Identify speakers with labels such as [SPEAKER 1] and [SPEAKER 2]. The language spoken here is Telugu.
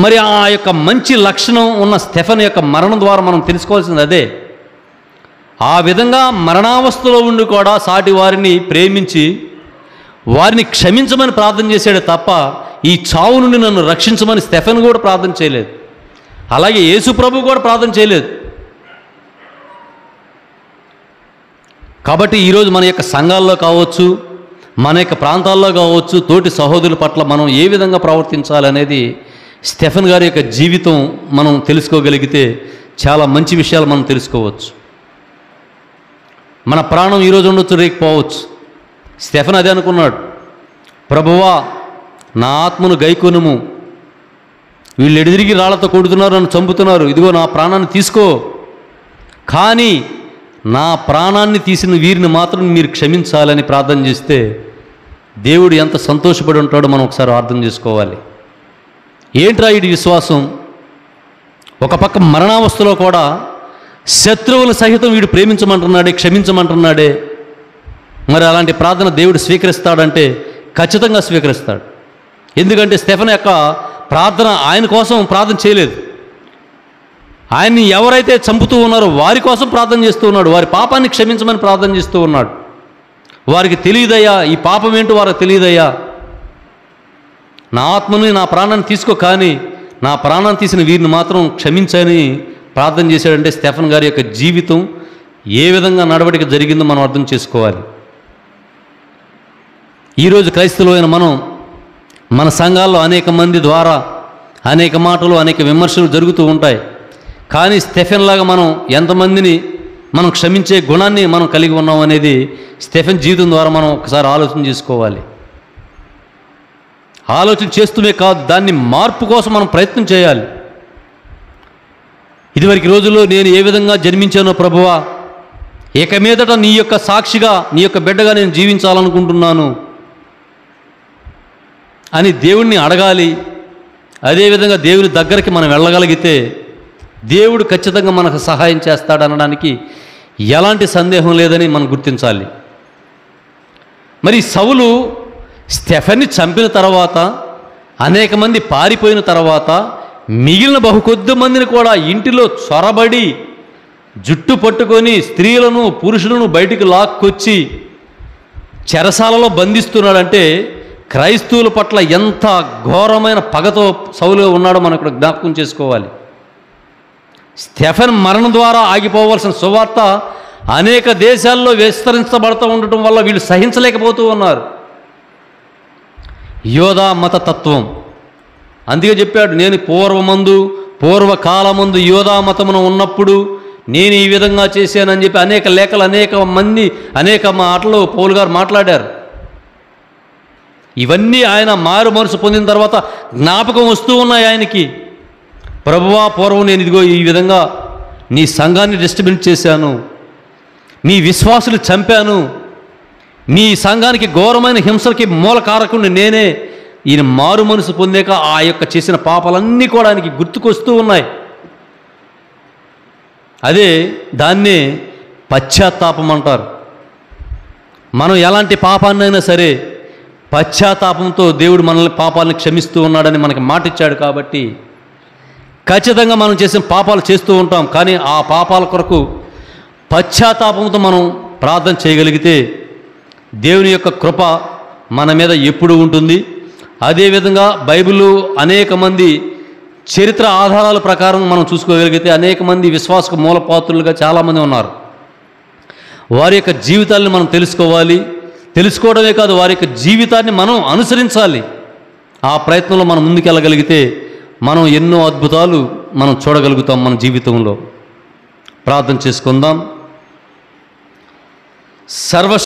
[SPEAKER 1] మరి ఆ యొక్క మంచి లక్షణం ఉన్న స్టెఫెన్ యొక్క మరణం ద్వారా మనం తెలుసుకోవాల్సింది అదే. ఆ విధంగా మరణావస్థలో ఉండి కూడా సాటి వారిని ప్రేమించి వారిని క్షమించమని ప్రార్థన చేశాడు తప్ప ఈ చావు నుండి నన్ను రక్షించమని స్టెఫెన్ కూడా ప్రార్థన చేయలేదు. అలాగే యేసు ప్రభు కూడా ప్రార్థన చేయలేదు. కాబట్టి ఈరోజు మన యొక్క సంఘాల్లో కావచ్చు, మన యొక్క ప్రాంతాల్లో కావచ్చు, తోటి సహోదరుల పట్ల మనం ఏ విధంగా ప్రవర్తించాలనేది స్టెఫెన్ గారి యొక్క జీవితం మనం తెలుసుకోగలిగితే చాలా మంచి విషయాలు మనం తెలుసుకోవచ్చు. మన ప్రాణం ఈరోజు ఉండొచ్చు, రేకపోవచ్చు. స్టెఫెన్ అదే అనుకున్నాడు, ప్రభువా నా ఆత్మను గైకొనుము, వీళ్ళు ఎడిదిరిగి రాళ్లతో కొడుతున్నారు, నన్ను చంపుతున్నారు, ఇదిగో నా ప్రాణాన్ని తీసుకో, కానీ నా ప్రాణాన్ని తీసిన వీరిని మాత్రం మీరు క్షమించాలని ప్రార్థన చేస్తే దేవుడు ఎంత సంతోషపడి ఉంటాడో మనం ఒకసారి అర్థం చేసుకోవాలి. ఏంట్రా ఇది విశ్వాసం? ఒక పక్క మరణావస్థలో కూడా శత్రువుల సహితం వీడు ప్రేమించమంటున్నాడే, క్షమించమంటున్నాడే. మరి అలాంటి ప్రార్థన దేవుడు స్వీకరిస్తాడంటే ఖచ్చితంగా స్వీకరిస్తాడు. ఎందుకంటే స్టెఫెన్ యొక్క ప్రార్థన ఆయన కోసం ప్రార్థన చేయలేదు, ఆయన్ని ఎవరైతే చంపుతూ ఉన్నారో వారి కోసం ప్రార్థన చేస్తూ ఉన్నాడు. వారి పాపాన్ని క్షమించమని ప్రార్థన చేస్తూ ఉన్నాడు. వారికి తెలియదయ్యా, ఈ పాపం ఏంటో వారికి తెలియదయ్యా, నా ఆత్మని నా ప్రాణాన్ని తీసుకో, కానీ నా ప్రాణాన్ని తీసిన వీరిని మాత్రం క్షమించని ప్రార్థన చేశాడంటే స్టెఫెన్ గారి యొక్క జీవితం ఏ విధంగా నడవడిక జరిగిందో మనం అర్థం చేసుకోవాలి. ఈరోజు క్రైస్తవులైన మనం మన సంఘాల్లో అనేక మంది ద్వారా అనేక మాటలు, అనేక విమర్శలు జరుగుతూ ఉంటాయి. కానీ స్టెఫెన్ లాగా మనం ఎంతమందిని మనం క్షమించే గుణాన్ని మనం కలిగి ఉన్నాం అనేది స్టెఫెన్ జీవితం ద్వారా మనం ఒకసారి ఆలోచన చేసుకోవాలి. ఆలోచన చేస్తూనే కాదు, దాన్ని మార్పు కోసం మనం ప్రయత్నం చేయాలి. ఇదివరకు రోజుల్లో నేను ఏ విధంగా జన్మించానో ప్రభువా, ఇక మీదట నీ యొక్క సాక్షిగా, నీ యొక్క బిడ్డగా నేను జీవించాలనుకుంటున్నాను అని దేవుణ్ణి అడగాలి. అదేవిధంగా దేవుని దగ్గరికి మనం వెళ్ళగలిగితే దేవుడు ఖచ్చితంగా మనకు సహాయం చేస్తాడనడానికి ఎలాంటి సందేహం లేదని మనం గుర్తించాలి. మరి సౌలు స్టెఫెన్ని చంపిన తర్వాత, అనేక మంది పారిపోయిన తర్వాత, మిగిలిన బహుకొద్ది మందిని కూడా ఇంటిలో చొరబడి జుట్టు పట్టుకొని స్త్రీలను పురుషులను బయటికి లాక్కొచ్చి చెరసాలలో బంధిస్తున్నాడంటే క్రైస్తవుల పట్ల ఎంత ఘోరమైన పగతో సౌలు ఉన్నాడో మనం ఇక్కడ జ్ఞాపకం చేసుకోవాలి. స్టెఫెన్ మరణం ద్వారా ఆగిపోవాల్సిన సువార్త అనేక దేశాల్లో విస్తరించబడుతూ ఉండటం వల్ల వీళ్ళు సహించలేకపోతూ ఉన్నారు. యోధా మతతత్వం, అందుకే చెప్పాడు, నేను పూర్వకాలమందు యోధా మతమును ఉన్నప్పుడు నేను ఈ విధంగా చేశానని చెప్పి అనేక లేఖలు, అనేక మంది, అనేక మాటలు పౌలు గారు మాట్లాడారు. ఇవన్నీ ఆయన మారు మనసు పొందిన తర్వాత జ్ఞాపకం వస్తూ ఉన్నాయి ఆయనకి. ప్రభువా, పూర్వం నేను ఇదిగో ఈ విధంగా నీ సంఘాన్ని డిస్టర్బెన్స్ చేశాను, నీ విశ్వాసులు చంపాను, నీ సంఘానికి ఘోరమైన హింసలకి మూలకారకుడిని నేనే. ఈయన మారు మనసు పొందాక ఆ యొక్క చేసిన పాపాలన్నీ కూడా ఆయనకి గుర్తుకొస్తూ ఉన్నాయి. అదే దాన్నే పశ్చాత్తాపం అంటారు. మనం ఎలాంటి పాపాన్నైనా సరే పశ్చాత్తాపంతో దేవుడు మనల్ని పాపాలను క్షమిస్తూ ఉన్నాడని మనకి మాట ఇచ్చాడు. కాబట్టి ఖచ్చితంగా మనం చేసిన పాపాలు చేస్తూ ఉంటాం, కానీ ఆ పాపాల కొరకు పశ్చాత్తాపంతో మనం ప్రార్థన చేయగలిగితే దేవుని యొక్క కృప మన మీద ఎప్పుడు ఉంటుంది. అదేవిధంగా బైబిల్ అనేక మంది చరిత్ర ఆధారాల ప్రకారం మనం చూసుకోగలిగితే అనేక మంది విశ్వాసకు మూలపాత్రులుగా చాలామంది ఉన్నారు. వారి యొక్క జీవితాలను మనం తెలుసుకోవాలి. తెలుసుకోవడమే కాదు, వారి యొక్క జీవితాన్ని మనం అనుసరించాలి. ఆ ప్రయత్నంలో మనం ముందుకెళ్ళగలిగితే మనం ఎన్నో అద్భుతాలు మనం చూడగలుగుతాం మన జీవితంలో. ప్రార్థన చేసుకుందాం.